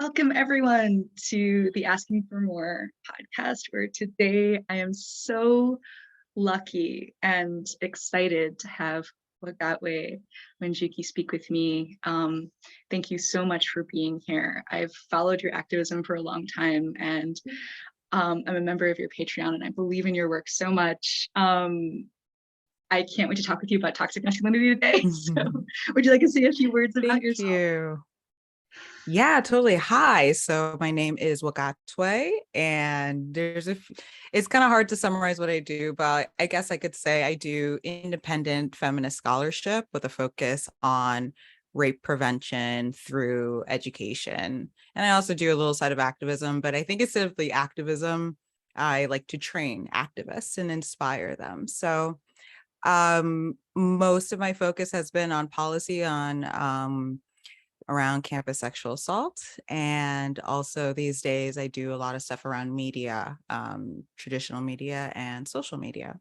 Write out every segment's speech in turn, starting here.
Welcome, everyone, to the Asking for More podcast, where today I am so lucky and excited to have Wagatwe Wanjuki speak with me. Thank you so much for being here. I've followed your activism for a long time, and I'm a member of your Patreon, and I believe in your work so much. I can't wait to talk with you about toxic masculinity today. So would you like to say a few words about yourself? Thank you. Yeah, totally. Hi. So my name is Wagatwe, and it's kind of hard to summarize what I do, but I guess I could say I do independent feminist scholarship with a focus on rape prevention through education. And I also do a little side of activism, but I think instead of the activism, I like to train activists and inspire them. So most of my focus has been on policy on around campus sexual assault. And also these days I do a lot of stuff around media, traditional media and social media.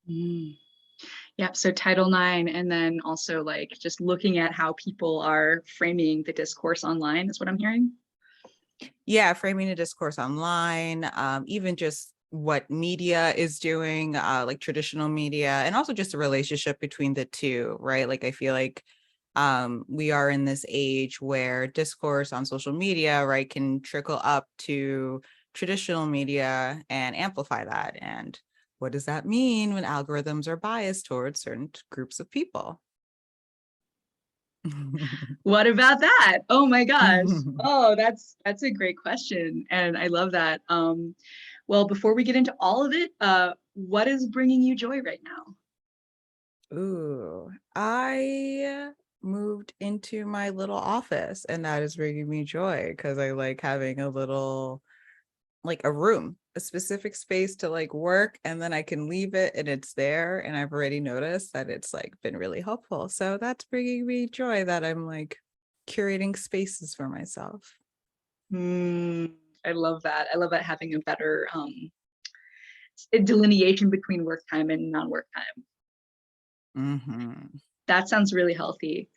Yeah, so Title IX, and then also like just looking at how people are framing the discourse online is what I'm hearing. Yeah, framing the discourse online, even just what media is doing, like traditional media, and also just the relationship between the two, right? Like I feel like we are in this age where discourse on social media, right, can trickle up to traditional media and amplify that. And what does that mean when algorithms are biased towards certain groups of people? What about that? Oh my gosh. Oh, that's a great question, and I love that. Well, before we get into all of it, what is bringing you joy right now? Ooh, I moved into my little office, and that is bringing me joy because I like having a little, like a room, a specific space to like work, and then I can leave it and it's there. And I've already noticed that it's like been really helpful. So that's bringing me joy that I'm like curating spaces for myself. I love that. I love that, having a better delineation between work time and non-work time. Mm-hmm. That sounds really healthy.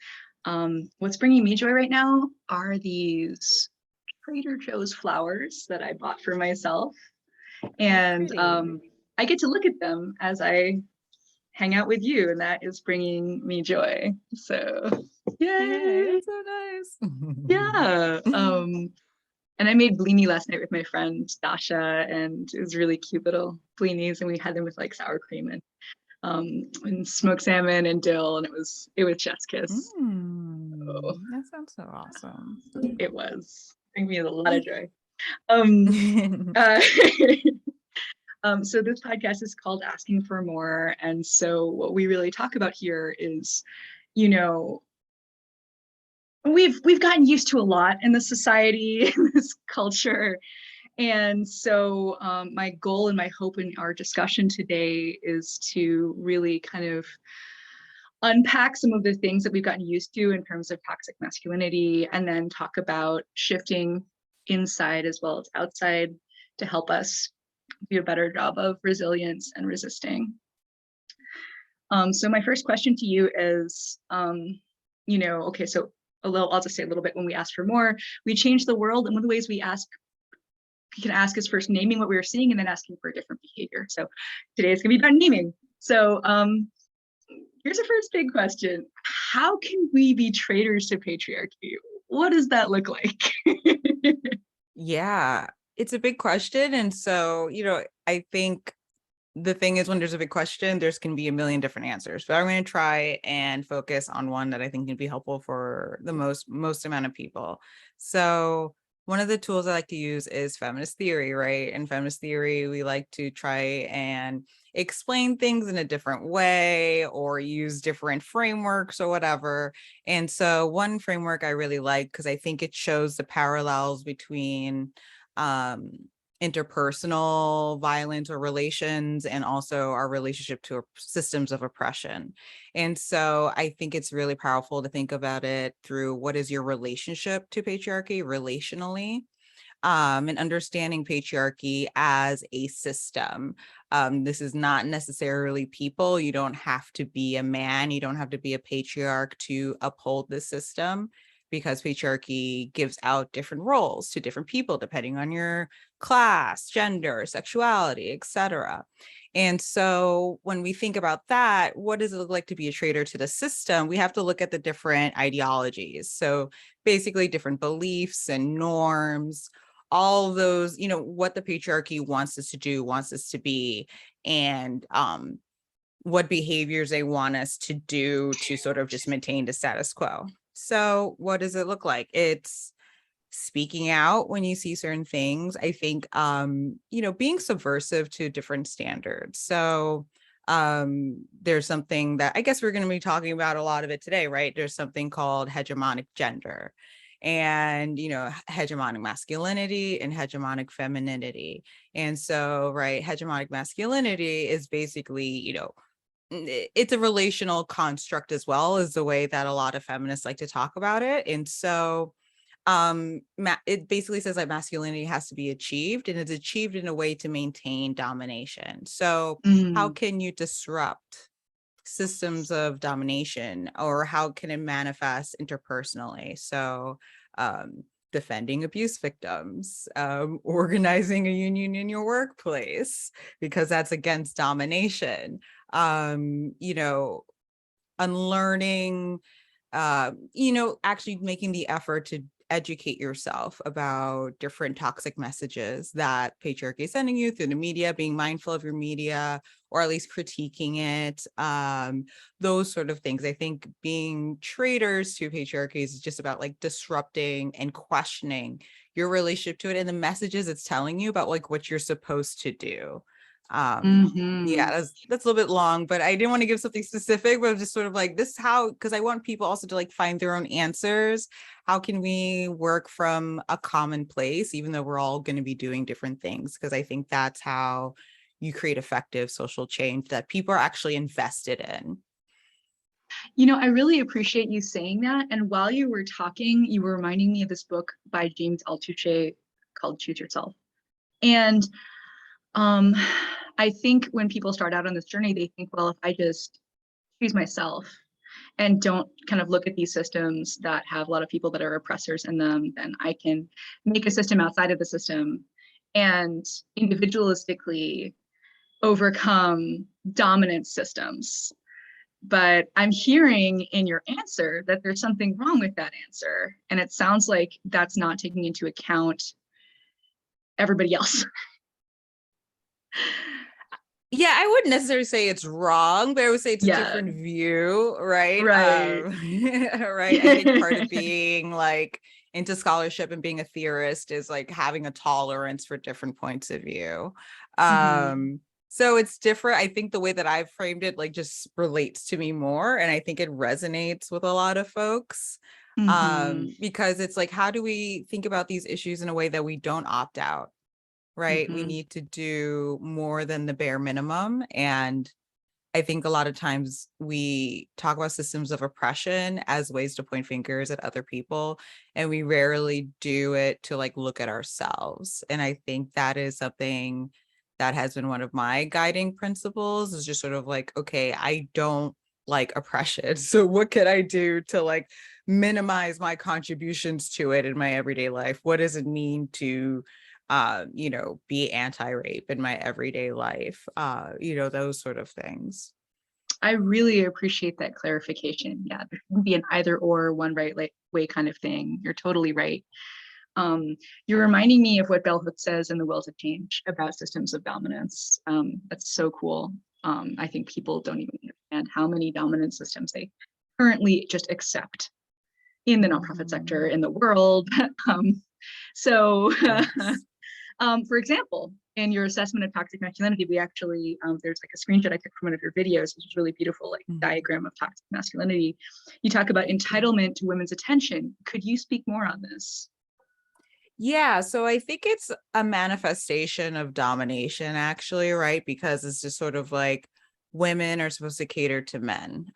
What's bringing me joy right now are these Trader Joe's flowers that I bought for myself. And I get to look at them as I hang out with you, and that is bringing me joy. So, yay! That's so nice. Yeah. And I made blini last night with my friend Dasha, and it was really cute little blinis, and we had them with like sour cream and smoked salmon and dill, and it was chef's kiss. So That sounds so awesome. it was bringing me a lot of joy. Um, uh, so this podcast is called Asking for More, and so what we really talk about here is, you know, we've gotten used to a lot in this society, in this culture. And so my goal and my hope in our discussion today is to really kind of unpack some of the things that we've gotten used to in terms of toxic masculinity, and then talk about shifting inside as well as outside to help us do a better job of resilience and resisting. So my first question to you is, okay, so I'll just say a little bit. When we ask for more, we change the world, and one of the ways we can ask is first naming what we are seeing and then asking for a different behavior. So today it's gonna be about naming. So here's the first big question. How can we be traitors to patriarchy? What does that look like? Yeah, it's a big question. And so, I think the thing is, when there's a big question, there's can be a million different answers. But I'm going to try and focus on one that I think can be helpful for the most amount of people. So one of the tools I like to use is feminist theory, right? In feminist theory, we like to try and explain things in a different way or use different frameworks or whatever. And so one framework I really like, because I think it shows the parallels between interpersonal violence or relations, and also our relationship to systems of oppression. And so I think it's really powerful to think about it through what is your relationship to patriarchy relationally, and understanding patriarchy as a system. This is not necessarily people. You don't have to be a man. You don't have to be a patriarch to uphold the system. because patriarchy gives out different roles to different people depending on your class, gender, sexuality, etc. And so when we think about that, what does it look like to be a traitor to the system? We have to look at the different ideologies. So basically different beliefs and norms, all those, what the patriarchy wants us to do, wants us to be, and what behaviors they want us to do to sort of just maintain the status quo. So what does it look like? It's speaking out when you see certain things. I think, being subversive to different standards. So there's something that I guess we're going to be talking about a lot of it today, right? There's something called hegemonic gender and, hegemonic masculinity and hegemonic femininity. And so, right, hegemonic masculinity is basically, it's a relational construct as well, as the way that a lot of feminists like to talk about it. And so it basically says that masculinity has to be achieved, and it's achieved in a way to maintain domination. So how can you disrupt systems of domination, or how can it manifest interpersonally? So defending abuse victims, organizing a union in your workplace because that's against domination, unlearning, actually making the effort to educate yourself about different toxic messages that patriarchy is sending you through the media, being mindful of your media, or at least critiquing it, those sort of things. I think being traitors to patriarchy is just about like disrupting and questioning your relationship to it and the messages it's telling you about like what you're supposed to do. Yeah, that's a little bit long, but I didn't want to give something specific, but just sort of like this, how, because I want people also to like find their own answers. How can we work from a common place, even though we're all going to be doing different things? Because I think that's how you create effective social change that people are actually invested in. I really appreciate you saying that. And while you were talking, you were reminding me of this book by James Altuche called Choose Yourself. And I think when people start out on this journey, they think, well, if I just choose myself and don't kind of look at these systems that have a lot of people that are oppressors in them, then I can make a system outside of the system and individualistically overcome dominant systems. But I'm hearing in your answer that there's something wrong with that answer. And it sounds like that's not taking into account everybody else. Yeah, I wouldn't necessarily say it's wrong, but I would say it's a different view, right? Right. Right. I think part of being like into scholarship and being a theorist is like having a tolerance for different points of view. So it's different. I think the way that I've framed it like just relates to me more, and I think it resonates with a lot of folks. Because it's like, how do we think about these issues in a way that we don't opt out? Right? We need to do more than the bare minimum. And I think a lot of times we talk about systems of oppression as ways to point fingers at other people, and we rarely do it to like look at ourselves. And I think that is something that has been one of my guiding principles, is just sort of like, okay, I don't like oppression. So what can I do to like minimize my contributions to it in my everyday life? What does it mean to be anti-rape in my everyday life, those sort of things. I really appreciate that clarification. Yeah, there shouldn't be an either or, one right way kind of thing. You're totally right. You're reminding me of what Bell Hooks says in The Will to Change about systems of dominance. That's so cool. I think people don't even understand how many dominant systems they currently just accept in the nonprofit sector in the world. Yes. For example, in your assessment of toxic masculinity, we actually, there's like a screenshot I took from one of your videos, which is really beautiful, like diagram of toxic masculinity. You talk about entitlement to women's attention. Could you speak more on this? Yeah, so I think it's a manifestation of domination, actually, right? Because it's just sort of like women are supposed to cater to men.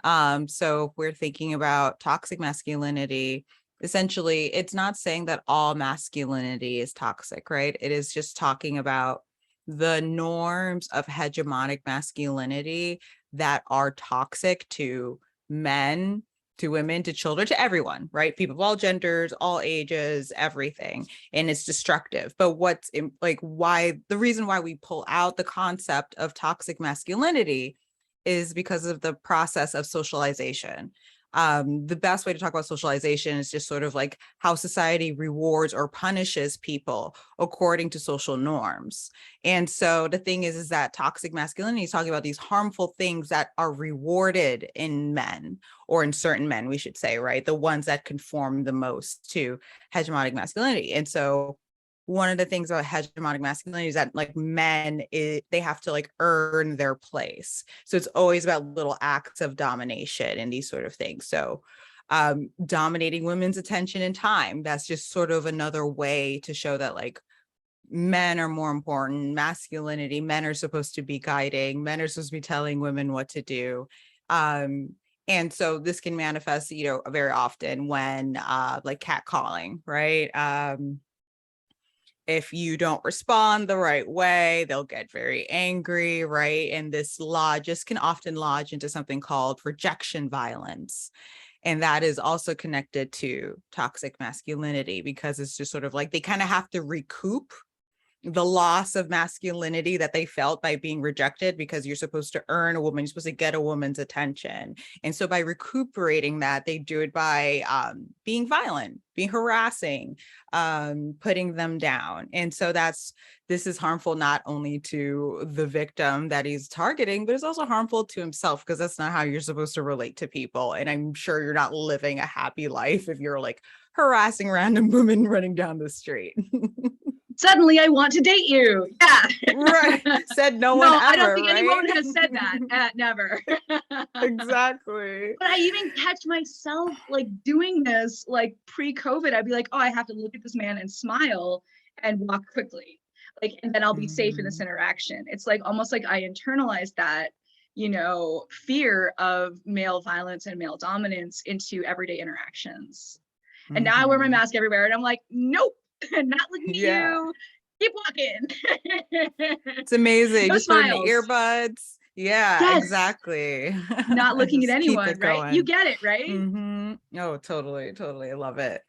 So if we're thinking about toxic masculinity, essentially, it's not saying that all masculinity is toxic, right? It is just talking about the norms of hegemonic masculinity that are toxic to men to women, to children, to everyone, right? People of all genders, all ages, everything. And it's destructive. But why the reason why we pull out the concept of toxic masculinity is because of the process of socialization. The best way to talk about socialization is just sort of like how society rewards or punishes people according to social norms. And so the thing is that toxic masculinity is talking about these harmful things that are rewarded in men, or in certain men, we should say, right? The ones that conform the most to hegemonic masculinity. And so one of the things about hegemonic masculinity is that like men, they have to like earn their place. So it's always about little acts of domination and these sort of things. So dominating women's attention and time, that's just sort of another way to show that like men are more important. Masculinity, men are supposed to be guiding, men are supposed to be telling women what to do. And so this can manifest, very often when like catcalling, right? If you don't respond the right way, they'll get very angry, right? And this just can often lodge into something called rejection violence. And that is also connected to toxic masculinity, because it's just sort of like they kind of have to recoup the loss of masculinity that they felt by being rejected, because you're supposed to earn a woman, you're supposed to get a woman's attention. And so by recuperating that, they do it by being violent, being harassing, putting them down. And so this is harmful not only to the victim that he's targeting, but it's also harmful to himself, because that's not how you're supposed to relate to people. And I'm sure you're not living a happy life if you're like harassing random women running down the street. Suddenly I want to date you. Yeah. Right. Said no one ever, I don't think right? anyone has said that. Never. Exactly. But I even catch myself like doing this like pre-COVID. I'd be like, oh, I have to look at this man and smile and walk quickly. Like, and then I'll be safe in this interaction. It's like almost like I internalized that, fear of male violence and male dominance into everyday interactions. And now I wear my mask everywhere and I'm like, nope. Not looking at you. Keep walking. It's amazing. No Just put in the smiles. earbuds. Yeah, Yes. Exactly. Not looking at Just keep anyone, it right? going. You get it, right? Oh, totally. I love it.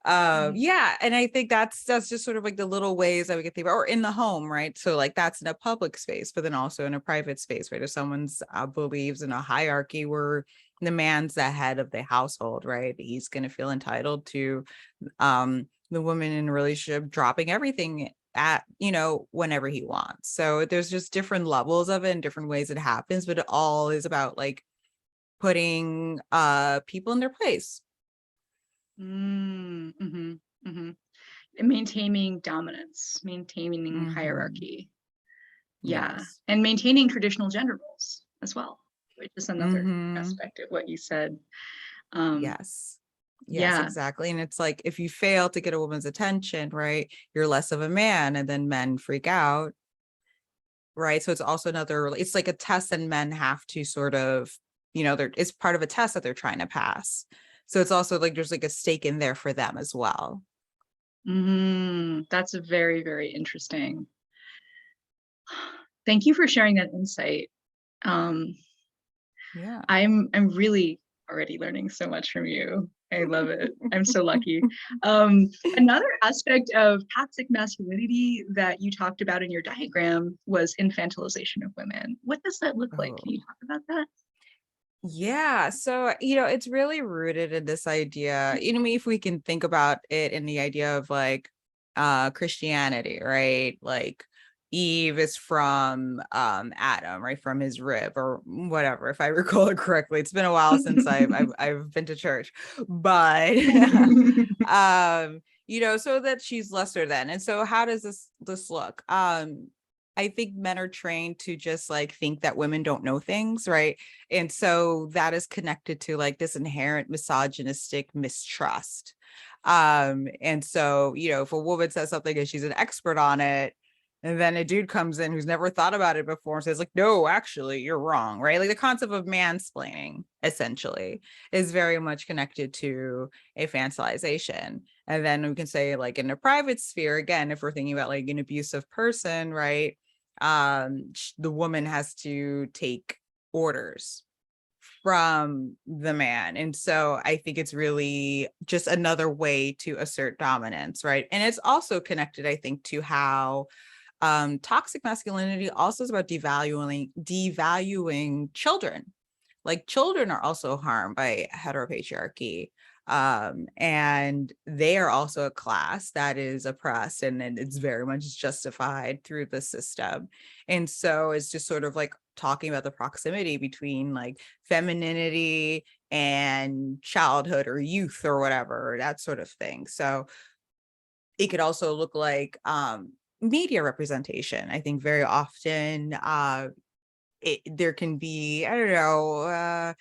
Yeah, and I think that's just sort of like the little ways that we can think about, or in the home, right? So like that's in a public space, but then also in a private space, right? If someone's believes in a hierarchy where the man's the head of the household, right? He's going to feel entitled to the woman in a relationship dropping everything at whenever he wants. So there's just different levels of it and different ways it happens, but it all is about like putting people in their place. And maintaining dominance, maintaining hierarchy. Yeah. Yes. And maintaining traditional gender roles as well, which is another aspect of what you said. Yes, exactly. And it's like, if you fail to get a woman's attention, right, you're less of a man, and then men freak out, right? So it's also it's like a test, and men have to sort of, it's part of a test that they're trying to pass. So it's also like there's like a stake in there for them as well. That's very, very interesting. Thank you for sharing that insight. Yeah. I'm really already learning so much from you. I love it. I'm so lucky. Another aspect of toxic masculinity that you talked about in your diagram was infantilization of women. What does that look like? Can you talk about that? Yeah. So, it's really rooted in this idea, if we can think about it in the idea of like Christianity, right? Like Eve is from Adam, right? From his rib or whatever, if I recall it correctly. It's been a while since I've been to church, but so that she's lesser than. And so how does this look? I think men are trained to just like think that women don't know things, right? And so that is connected to like this inherent misogynistic mistrust. And so, if a woman says something and she's an expert on it, and then a dude comes in who's never thought about it before and says like, no, actually, you're wrong, right? Like the concept of mansplaining essentially is very much connected to a fantasization. And then we can say like in a private sphere, again, if we're thinking about like an abusive person, right? The woman has to take orders from the man. And so I think it's really just another way to assert dominance, right? And it's also connected, I think, to how toxic masculinity also is about devaluing children. Like children are also harmed by heteropatriarchy. And they are also a class that is oppressed, and it's very much justified through the system. And so it's just sort of like talking about the proximity between like femininity and childhood or youth or whatever, that sort of thing. So it could also look like media representation. I think very often there can be, I don't know,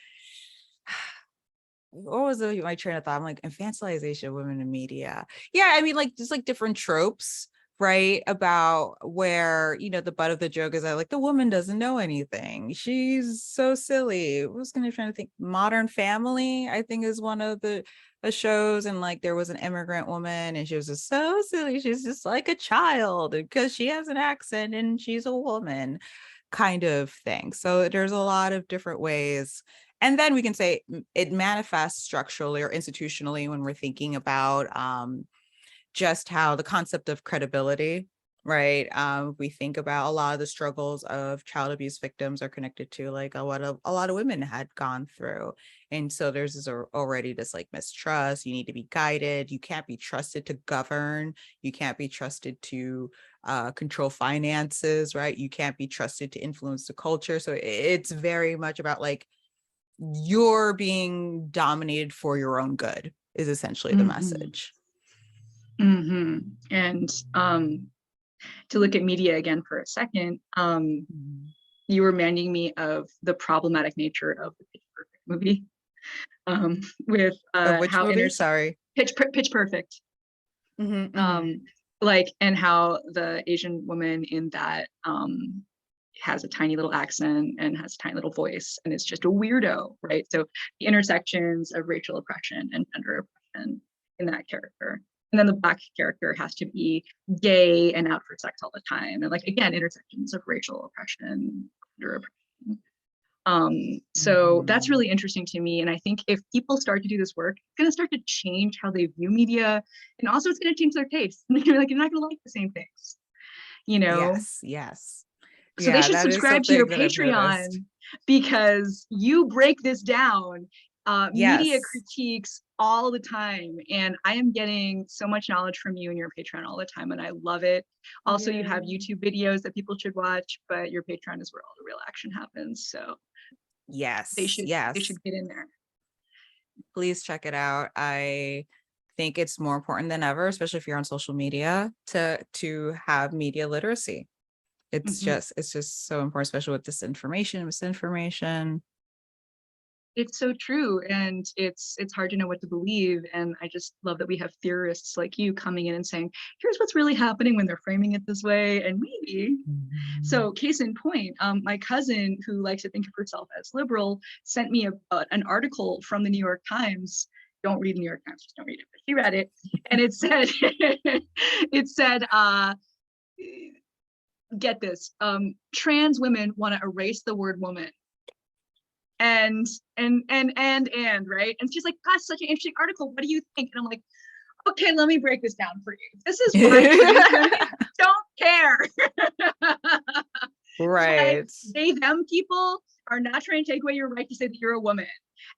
what was my train of thought? I'm like, infantilization of women in media. Yeah, I mean, like just like different tropes, right? About where, the butt of the joke is that like the woman doesn't know anything. She's so silly. I was gonna try to think. Modern Family, I think, is one of the shows, and like there was an immigrant woman and she was just so silly. She's just like a child because she has an accent and she's a woman, kind of thing. So there's a lot of different ways. And then we can say it manifests structurally or institutionally when we're thinking about just how the concept of credibility, right? We think about a lot of the struggles of child abuse victims are connected to like what a lot of women had gone through. And so there's already this like mistrust. You need to be guided. You can't be trusted to govern. You can't be trusted to control finances, right? You can't be trusted to influence the culture. So it's very much about like, you're being dominated for your own good is essentially the message. And to look at media again for a second, you were reminding me of the problematic nature of the Pitch Perfect movie, with which how movie? Sorry. Pitch Perfect. Like, and how the Asian woman in that has a tiny little accent and has a tiny little voice and is just a weirdo, right? So the intersections of racial oppression and gender oppression in that character. And then the Black character has to be gay and out for sex all the time. And like, again, intersections of racial oppression, gender oppression. So that's really interesting to me. And I think if people start to do this work, it's going to start to change how they view media. And also it's going to change their taste. They're like, you're not going to like the same things, Yes. So they should subscribe to your Patreon because you break this down. Media critiques all the time. And I am getting so much knowledge from you and your Patreon all the time. And I love it. Also, you have YouTube videos that people should watch, but your Patreon is where all the real action happens. So they should get in there. Please check it out. I think it's more important than ever, especially if you're on social media, to have media literacy. It's just so important, especially with misinformation. It's so true. And it's hard to know what to believe. And I just love that we have theorists like you coming in and saying, here's what's really happening when they're framing it this way. And maybe. So case in point, my cousin, who likes to think of herself as liberal, sent me an article from the New York Times. Don't read the New York Times, just don't read it. But she read it. And it said, get this, trans women want to erase the word woman. And right, and she's like, that's such an interesting article, what do you think? And I'm like, okay, let me break this down for you. This is why trans women don't care. Right. Like, they them people are not trying to take away your right to say that you're a woman.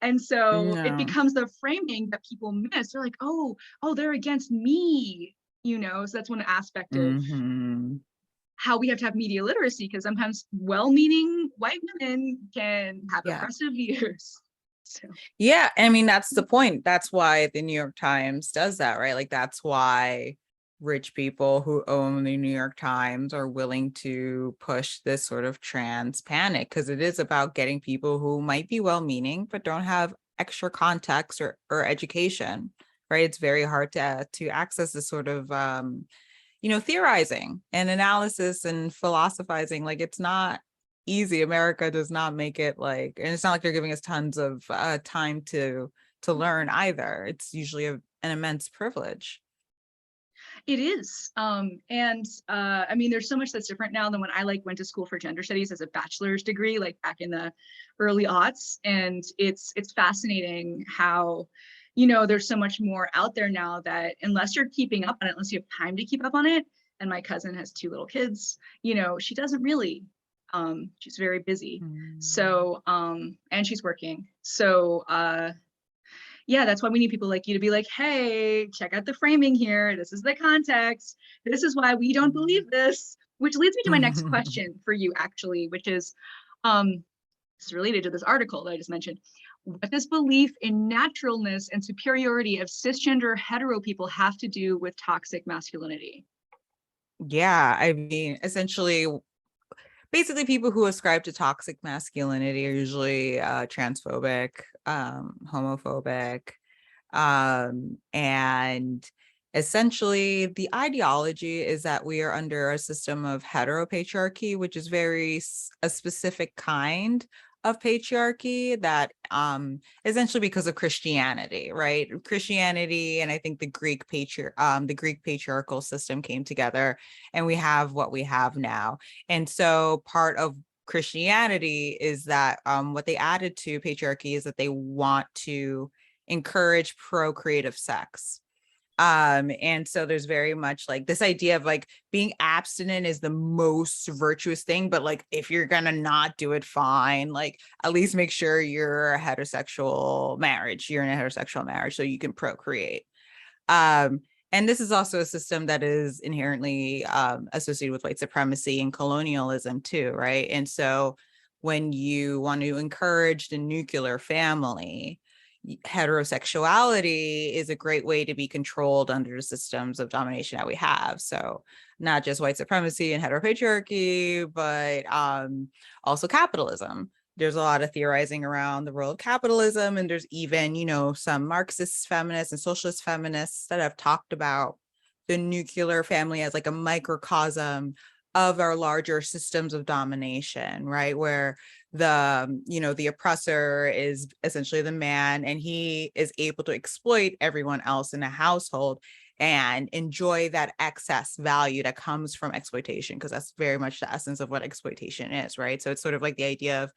And so it becomes the framing that people miss. They're like, oh, they're against me, so that's one aspect of how we have to have media literacy, because sometimes well-meaning white women can have oppressive views. So. Yeah, I mean, that's the point. That's why the New York Times does that, right? Like, that's why rich people who own the New York Times are willing to push this sort of trans panic, because it is about getting people who might be well-meaning but don't have extra context or education, right? It's very hard to access this sort of theorizing and analysis and philosophizing. Like, it's not easy. America does not make it like, and it's not like they're giving us tons of time to learn either. It's usually an immense privilege. It is. I mean, there's so much that's different now than when I like went to school for gender studies as a bachelor's degree, like back in the early aughts. And it's fascinating how, you know, there's so much more out there now that unless you're keeping up on it, unless you have time to keep up on it. And my cousin has 2 little kids, you know, she doesn't really, she's very busy. So, and she's working. So, yeah, that's why we need people like you to be like, hey, check out the framing here. This is the context. This is why we don't believe this, which leads me to my next question for you, actually, which is it's related to this article that I just mentioned. What does belief in naturalness and superiority of cisgender hetero people have to do with toxic masculinity? Yeah, I mean, essentially, basically people who ascribe to toxic masculinity are usually transphobic, homophobic, and essentially the ideology is that we are under a system of heteropatriarchy, which is a specific kind of patriarchy that essentially because of Christianity, right? Christianity and I think the Greek patriarchal system came together and we have what we have now. And so part of Christianity is that what they added to patriarchy is that they want to encourage procreative sex. And so there's very much like this idea of like being abstinent is the most virtuous thing, but like if you're gonna not do it, fine, like at least make sure you're in a heterosexual marriage so you can procreate. And this is also a system that is inherently associated with white supremacy and colonialism too, right? And so when you want to encourage the nuclear family, heterosexuality is a great way to be controlled under the systems of domination that we have. So not just white supremacy and heteropatriarchy, but also capitalism. There's a lot of theorizing around the role of capitalism, and there's even, you know, some Marxist feminists and socialist feminists that have talked about the nuclear family as like a microcosm of our larger systems of domination, right? Where the oppressor is essentially the man and he is able to exploit everyone else in a household and enjoy that excess value that comes from exploitation, because that's very much the essence of what exploitation is, right? So it's sort of like the idea of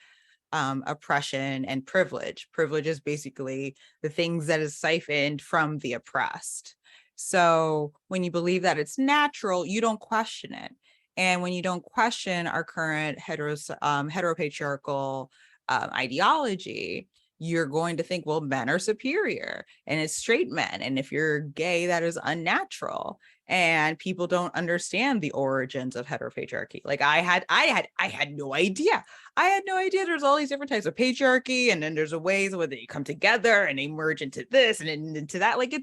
oppression and privilege. Privilege is basically the things that is siphoned from the oppressed. So when you believe that it's natural, you don't question it. And when you don't question our current heteropatriarchal ideology, you're going to think, well, men are superior and it's straight men. And if you're gay, that is unnatural. And people don't understand the origins of heteropatriarchy. Like I had no idea. I had no idea there's all these different types of patriarchy. And then there's a ways where they come together and they merge into this and into that. Like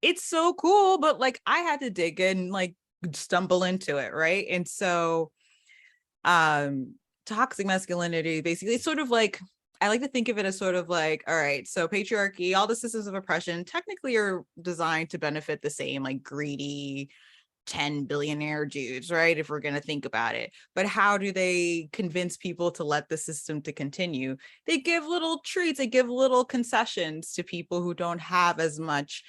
it's so cool, but like I had to dig in, like stumble into it, right? And so toxic masculinity basically, it's sort of like, I like to think of it as sort of like, all right, so patriarchy, all the systems of oppression technically are designed to benefit the same like greedy 10 billionaire dudes, right? If we're going to think about it. But how do they convince people to let the system to continue? They give little treats, they give little concessions to people who don't have as much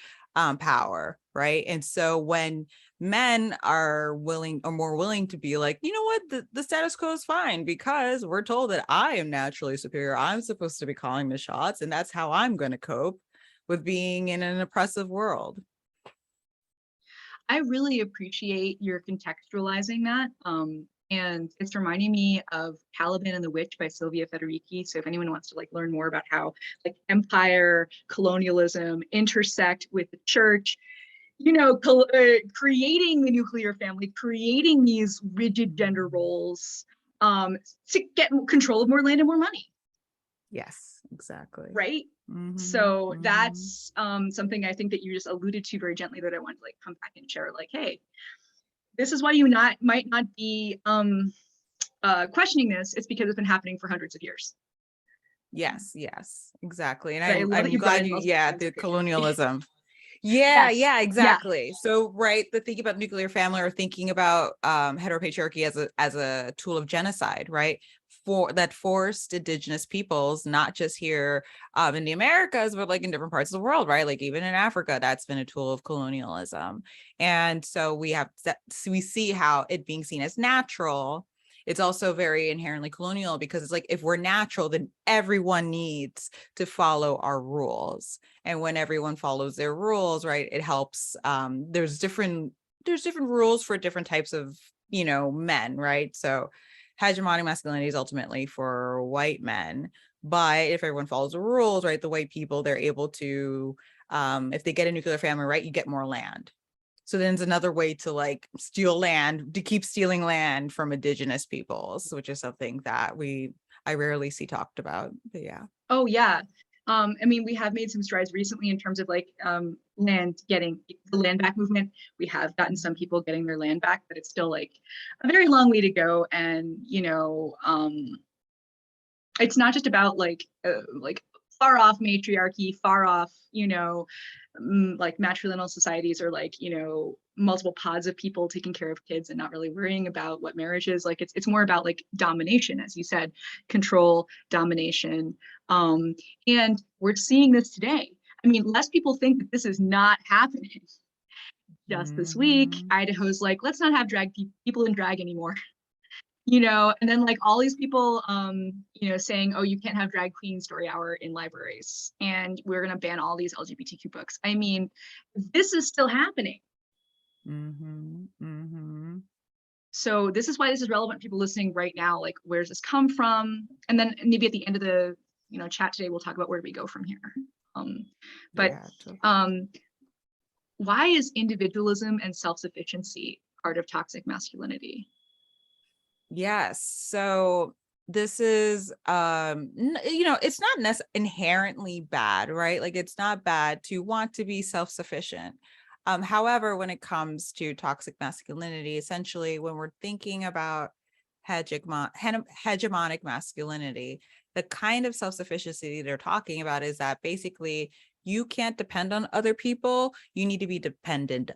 power, right? And so when men are more willing to be like, you know what, the status quo is fine because we're told that I am naturally superior, I'm supposed to be calling the shots, and that's how I'm going to cope with being in an oppressive world. I really appreciate your contextualizing that. And it's reminding me of Caliban and the Witch by Sylvia Federici. So if anyone wants to like learn more about how like empire, colonialism intersect with the church, you know, creating the nuclear family, creating these rigid gender roles to get control of more land and more money. Yes, exactly. Right. So that's something I think that you just alluded to very gently that I want to like come back and share, like, hey, this is why you might not be questioning this. It's because it's been happening for hundreds of years. Yes, exactly. And I'm glad the colonialism. Yeah, exactly. Yeah. So, right, the thinking about nuclear family or thinking about heteropatriarchy as a tool of genocide, right? forced indigenous peoples, not just here in the Americas, but like in different parts of the world, right? Like even in Africa, that's been a tool of colonialism. And so we see how it being seen as natural, it's also very inherently colonial, because it's like, if we're natural, then everyone needs to follow our rules. And when everyone follows their rules, right, it helps. There's different rules for different types of, men, right? So hegemonic masculinity is ultimately for white men, but if everyone follows the rules, right, the white people, they're able to, if they get a nuclear family, right, you get more land. So then it's another way to like steal land, to keep stealing land from indigenous peoples, which is something that I rarely see talked about. But yeah. Oh yeah. I mean, we have made some strides recently in terms of like getting the land back movement. We have gotten some people getting their land back, but it's still like a very long way to go. And it's not just about like far off matriarchy, far off, like matrilineal societies, or like, multiple pods of people taking care of kids and not really worrying about what marriage is. Like it's more about like domination, as you said, control, domination. And we're seeing this today. I mean, lest people think that this is not happening. Just this week, Idaho's like, let's not have people in drag anymore. And then like all these people, saying, oh, you can't have drag queen story hour in libraries, and we're going to ban all these LGBTQ books. I mean, this is still happening. So this is why this is relevant to people listening right now. Like, where does this come from? And then maybe at the end of the, chat today, we'll talk about where do we go from here. Why is individualism and self-sufficiency part of toxic masculinity? Yes. So this is, it's not inherently bad, right? Like it's not bad to want to be self-sufficient. However, when it comes to toxic masculinity, essentially when we're thinking about hegemonic masculinity, the kind of self-sufficiency they're talking about is that basically you can't depend on other people. You need to be depended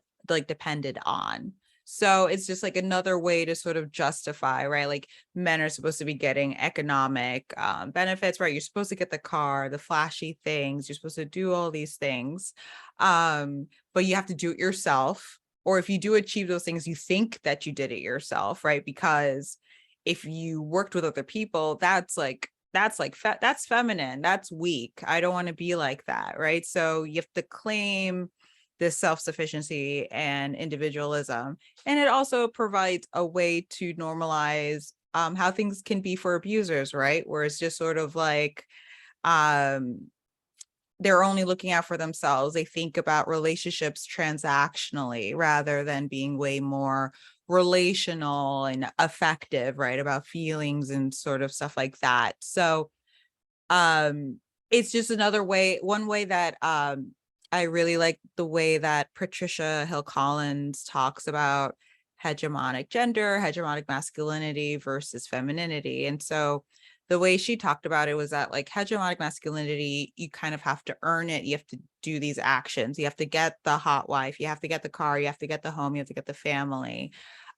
on. So it's just like another way to sort of justify, right? Like men are supposed to be getting economic benefits, right? You're supposed to get the car, the flashy things. You're supposed to do all these things, but you have to do it yourself. Or if you do achieve those things, you think that you did it yourself, right? Because if you worked with other people, that's feminine, that's weak. I don't want to be like that, right? So you have to claim this self-sufficiency and individualism. And it also provides a way to normalize how things can be for abusers, right? Where it's just sort of like they're only looking out for themselves. They think about relationships transactionally rather than being way more relational and affective, right? About feelings and sort of stuff like that. So it's just one way that I really like the way that Patricia Hill Collins talks about hegemonic gender, hegemonic masculinity versus femininity. And so the way she talked about it was that like hegemonic masculinity, you kind of have to earn it. You have to do these actions. You have to get the hot wife. You have to get the car. You have to get the home. You have to get the family.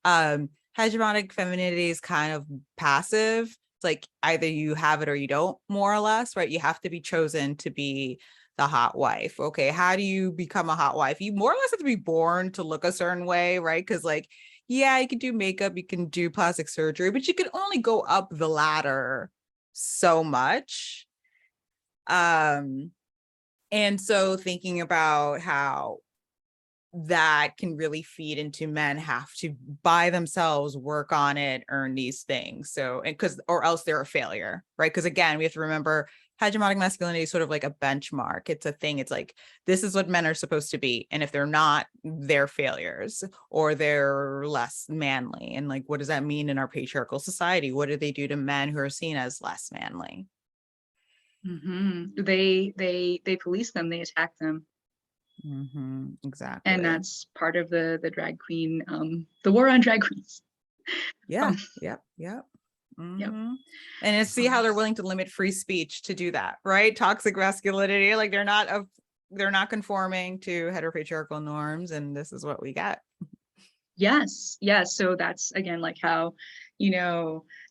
Hegemonic femininity is kind of passive. It's like either you have it or you don't, more or less, right? You have to be chosen to be the hot wife. Okay, how do you become a hot wife? You more or less have to be born to look a certain way, right? Because like, yeah, you can do makeup, you can do plastic surgery, but you can only go up the ladder so much. And so thinking about how that can really feed into men have to by themselves work on it, earn these things. So, and or else they're a failure, right? Because again, we have to remember hegemonic masculinity is sort of like a benchmark. It's a thing. It's like, this is what men are supposed to be. And if they're not, they're failures or they're less manly. And like, what does that mean in our patriarchal society? What do they do to men who are seen as less manly? They police them, they attack them. Exactly. And that's part of the drag queen, the war on drag queens. Yep. And it's see how they're willing to limit free speech to do that, right? Toxic masculinity, like they're not conforming to heteropatriarchal norms, and this is what we get. Yes. So that's again like how,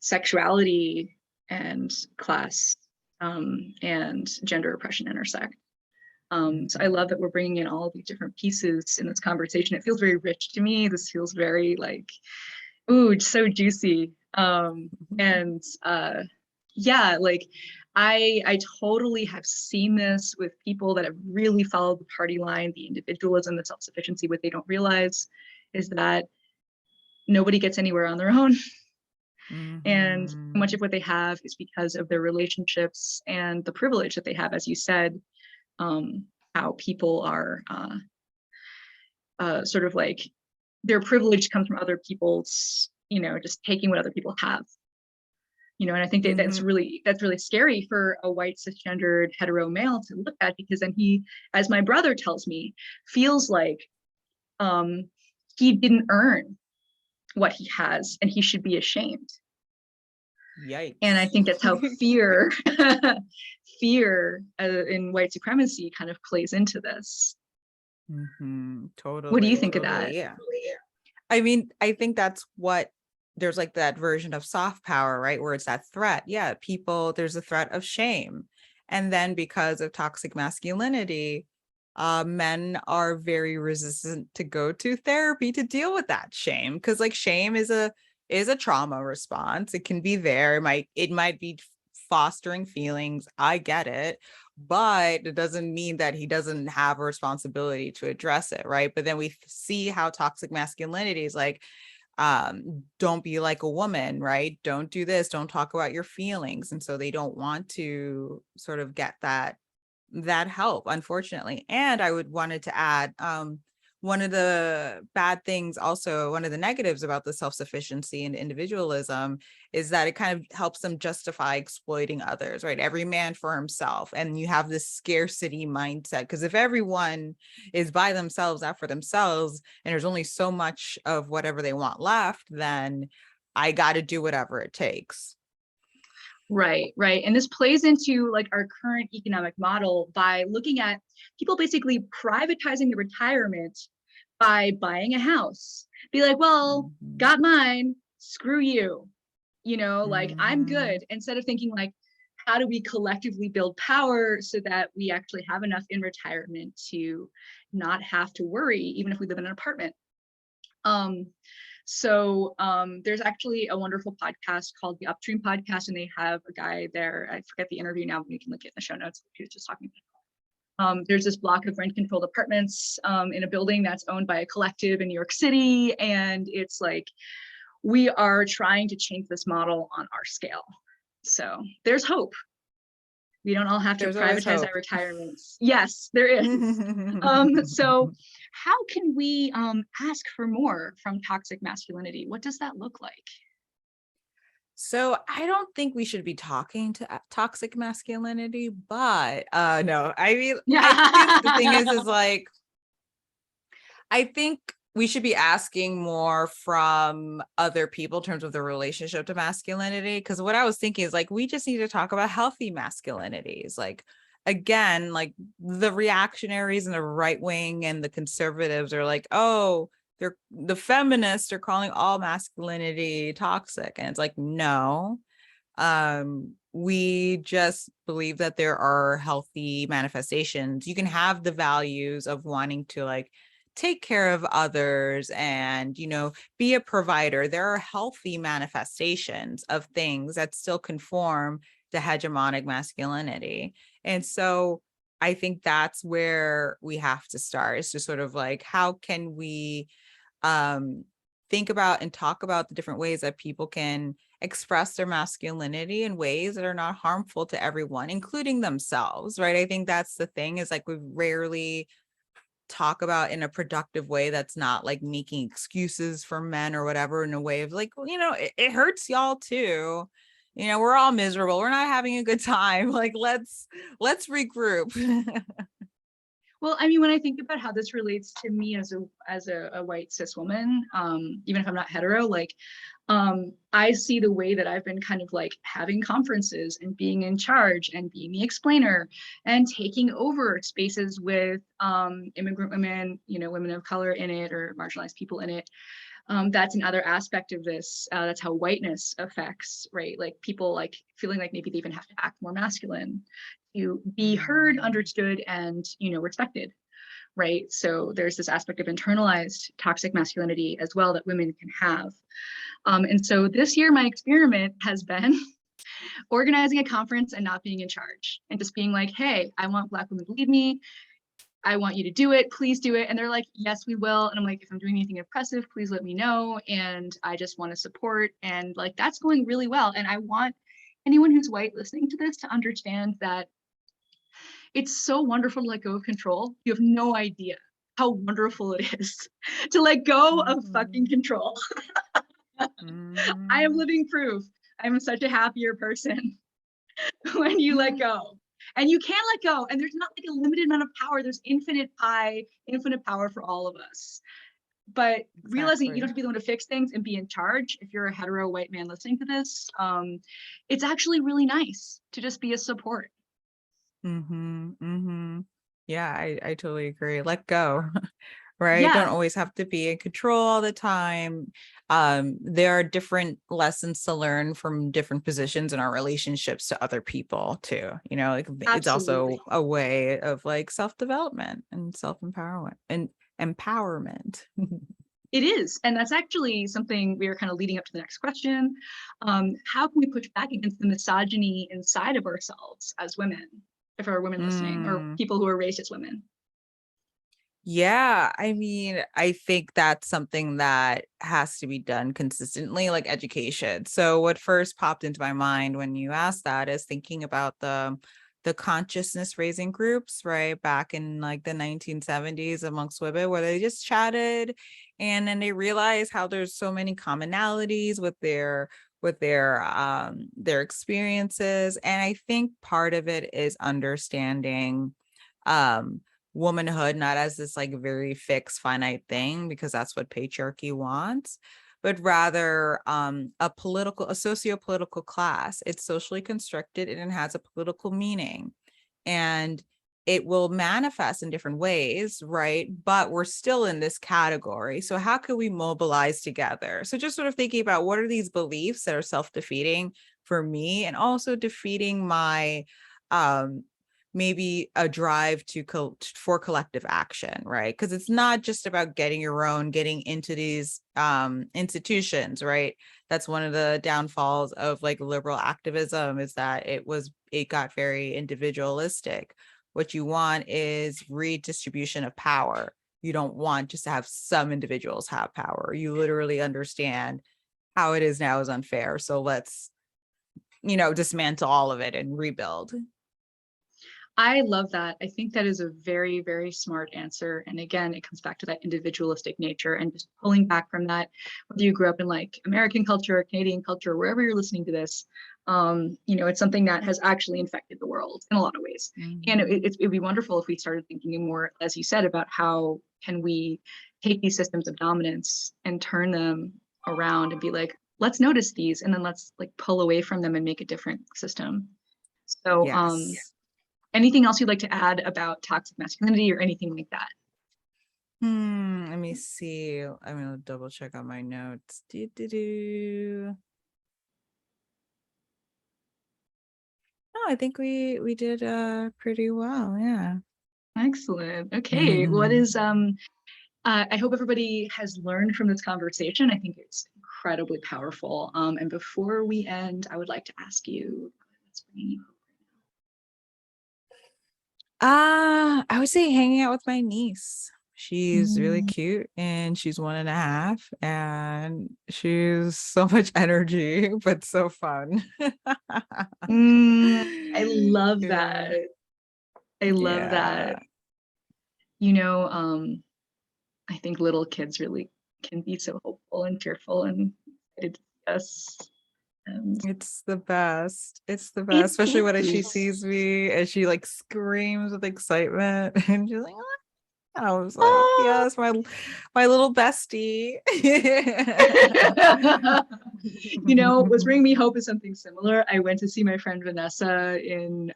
sexuality and class and gender oppression intersect. So I love that we're bringing in all these different pieces in this conversation. It feels very rich to me. This feels very like, ooh, so juicy. And yeah, like I totally have seen this with people that have really followed the party line, the individualism, the self-sufficiency. What they don't realize is that nobody gets anywhere on their own. And much of what they have is because of their relationships and the privilege that they have, as you said, how people are sort of like their privilege comes from other people's, you know, just taking what other people have. You know, and I think that that's really scary for a white cisgendered hetero male to look at, because then he, as my brother tells me, feels like he didn't earn what he has and he should be ashamed. Yikes. And I think that's how fear in white supremacy kind of plays into this. Totally. What do you think of that? Yeah. I mean, I think that's what there's like that version of soft power, right? Where it's that threat. Yeah, people, there's a threat of shame. And then because of toxic masculinity, men are very resistant to go to therapy to deal with that shame. Because like shame is a trauma response. It can be there. It might be fostering feelings. I get it. But it doesn't mean that he doesn't have a responsibility to address it, right? But then we see how toxic masculinity is like, don't be like a woman, right? Don't do this, don't talk about your feelings. And so they don't want to sort of get that help, unfortunately. And I wanted to add, one of the bad things, also one of the negatives about the self-sufficiency and individualism is that it kind of helps them justify exploiting others, right? Every man for himself. And you have this scarcity mindset, because if everyone is by themselves, out for themselves, and there's only so much of whatever they want left, then I got to do whatever it takes. Right. And this plays into like our current economic model by looking at people basically privatizing the retirement by buying a house. Be like, well, got mine, screw you. You know, like I'm good. Instead of thinking like, how do we collectively build power so that we actually have enough in retirement to not have to worry, even if we live in an apartment. So there's actually a wonderful podcast called the Upstream Podcast, and they have a guy there. I forget the interview now, but we can look at it in the show notes. He was just talking about. There's this block of rent-controlled apartments in a building that's owned by a collective in New York City, and it's like we are trying to change this model on our scale. So there's hope. We don't all have to privatize our retirements. Yes, there is. So how can we ask for more from toxic masculinity? What does that look like? So I don't think we should be talking to toxic masculinity, but no, I mean, I think the thing is like, I think we should be asking more from other people in terms of their relationship to masculinity. Because what I was thinking is like, we just need to talk about healthy masculinities. Like, again, like the reactionaries and the right wing and the conservatives are like, oh, the feminists are calling all masculinity toxic. And it's like, no, we just believe that there are healthy manifestations. You can have the values of wanting to like take care of others and, you know, be a provider. There are healthy manifestations of things that still conform to hegemonic masculinity. And so I think that's where we have to start, is to sort of like, how can we think about and talk about the different ways that people can express their masculinity in ways that are not harmful to everyone, including themselves, right? I think that's the thing, is like we rarely talk about in a productive way that's not like making excuses for men or whatever, in a way of like, well, you know, it hurts y'all too. You know, we're all miserable. We're not having a good time. Like, let's regroup. Well, I mean, when I think about how this relates to me as a white cis woman, even if I'm not hetero, like I see the way that I've been kind of like having conferences and being in charge and being the explainer and taking over spaces with immigrant women, you know, women of color in it or marginalized people in it. That's another aspect of this. That's how whiteness affects, right? Like people like feeling like maybe they even have to act more masculine to be heard, understood, and, you know, respected, right? So there's this aspect of internalized toxic masculinity as well that women can have. And so this year, my experiment has been organizing a conference and not being in charge and just being like, hey, I want Black women to lead me. I want you to do it. Please do it. And they're like, yes, we will. And I'm like, if I'm doing anything oppressive, please let me know. And I just want to support. And like, that's going really well. And I want anyone who's white listening to this to understand that it's so wonderful to let go of control. You have no idea how wonderful it is to let go of fucking control. I am living proof. I'm such a happier person when you let go. And you can let go. And there's not like a limited amount of power. There's infinite power for all of us. But realizing you don't have to be the one to fix things and be in charge. If you're a hetero white man listening to this, it's actually really nice to just be a support. Yeah, I totally agree. Let go. Right? Yeah. Don't always have to be in control all the time. There are different lessons to learn from different positions in our relationships to other people too. You know, like it's also a way of like self-development and self-empowerment and empowerment. It is. And that's actually something we are kind of leading up to the next question. How can we push back against the misogyny inside of ourselves as women, if there are women listening or people who are raised as women? Yeah, I mean, I think that's something that has to be done consistently, like education. So what first popped into my mind when you asked that is thinking about the consciousness raising groups, right? Back in like the 1970s amongst women where they just chatted and then they realized how there's so many commonalities with their experiences. And I think part of it is understanding womanhood not as this like very fixed finite thing because that's what patriarchy wants, but rather a socio-political class. It's socially constructed and it has a political meaning and it will manifest in different ways, right? But we're still in this category. So how can we mobilize together? So just sort of thinking about what are these beliefs that are self-defeating for me and also defeating my maybe a drive for collective action, right? Because it's not just about getting into these institutions, right? That's one of the downfalls of like liberal activism is that it got very individualistic. What you want is redistribution of power. You don't want just to have some individuals have power. You literally understand how it is now is unfair. So let's, dismantle all of it and rebuild. I love that. I think that is a very, very smart answer. And again, it comes back to that individualistic nature and just pulling back from that, whether you grew up in like American culture, Canadian culture, wherever you're listening to this, it's something that has actually infected the world in a lot of ways. And it'd be wonderful if we started thinking more, as you said, about how can we take these systems of dominance and turn them around and be like, let's notice these and then let's like pull away from them and make a different system. So yes. Anything else you'd like to add about toxic masculinity or anything like that? Let me see. I'm gonna double check on my notes. No, I think we did pretty well. Yeah. Excellent. Okay. What is I hope everybody has learned from this conversation. I think it's incredibly powerful. And before we end, I would like to ask you, I would say hanging out with my niece. She's really cute and she's 1.5 and she's so much energy, but so fun. I love that. I love that. I think little kids really can be so hopeful and cheerful and excited to see us. It's the best. It's the best, especially when she sees me and she like screams with excitement and she's like, oh. I was like, yes, my little bestie. What's bringing me hope is something similar. I went to see my friend Vanessa in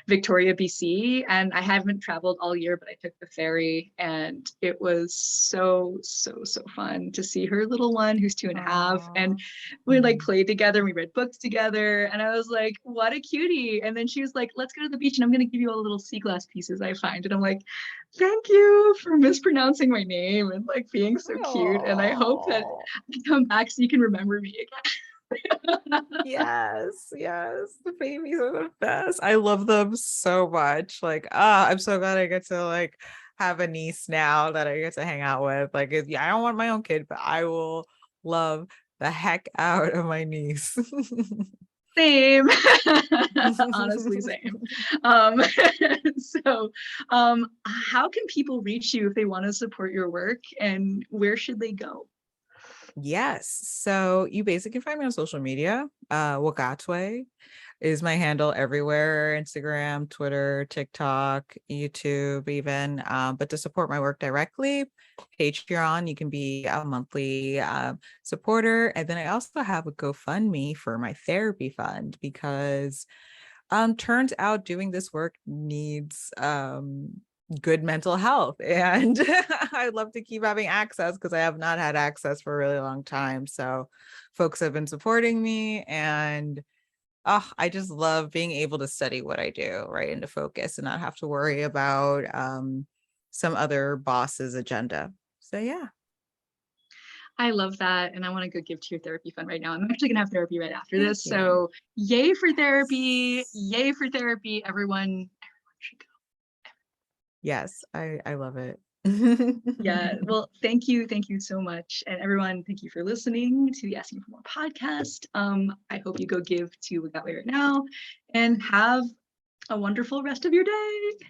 Victoria, BC, and I haven't traveled all year, but I took the ferry, and it was so, so, so fun to see her little one who's 2.5. And we like played together, and we read books together, and I was like, what a cutie. And then she was like, let's go to the beach, and I'm going to give you all the little sea glass pieces I find. And I'm like, thank you for mispronouncing my name and like being so cute. And I hope that I come back so you can remember me again. Yes, the babies are the best. I love them so much. Like, I'm so glad I get to like have a niece now that I get to hang out with. Like, yeah, I don't want my own kid, but I will love the heck out of my niece. Same. Honestly, same. So how can people reach you if they want to support your work, and where should they go? Yes. So you basically find me on social media. Wagatwe is my handle everywhere: Instagram, Twitter, TikTok, YouTube, even. But to support my work directly, Patreon, you can be a monthly supporter. And then I also have a GoFundMe for my therapy fund, because turns out doing this work needs good mental health, and I'd love to keep having access, because I have not had access for a really long time. So folks have been supporting me, and I just love being able to study what I do, right, and to focus and not have to worry about some other boss's agenda. So yeah. I love that. And I want to go give to your therapy fund right now. I'm actually going to have therapy right after Thank this. you. So yay for therapy. Yay for therapy. Everyone should go. Yes, I love it. Yeah. Well, thank you. Thank you so much. And everyone, thank you for listening to the Asking for More podcast. I hope you go give to Wagatwe right now and have a wonderful rest of your day.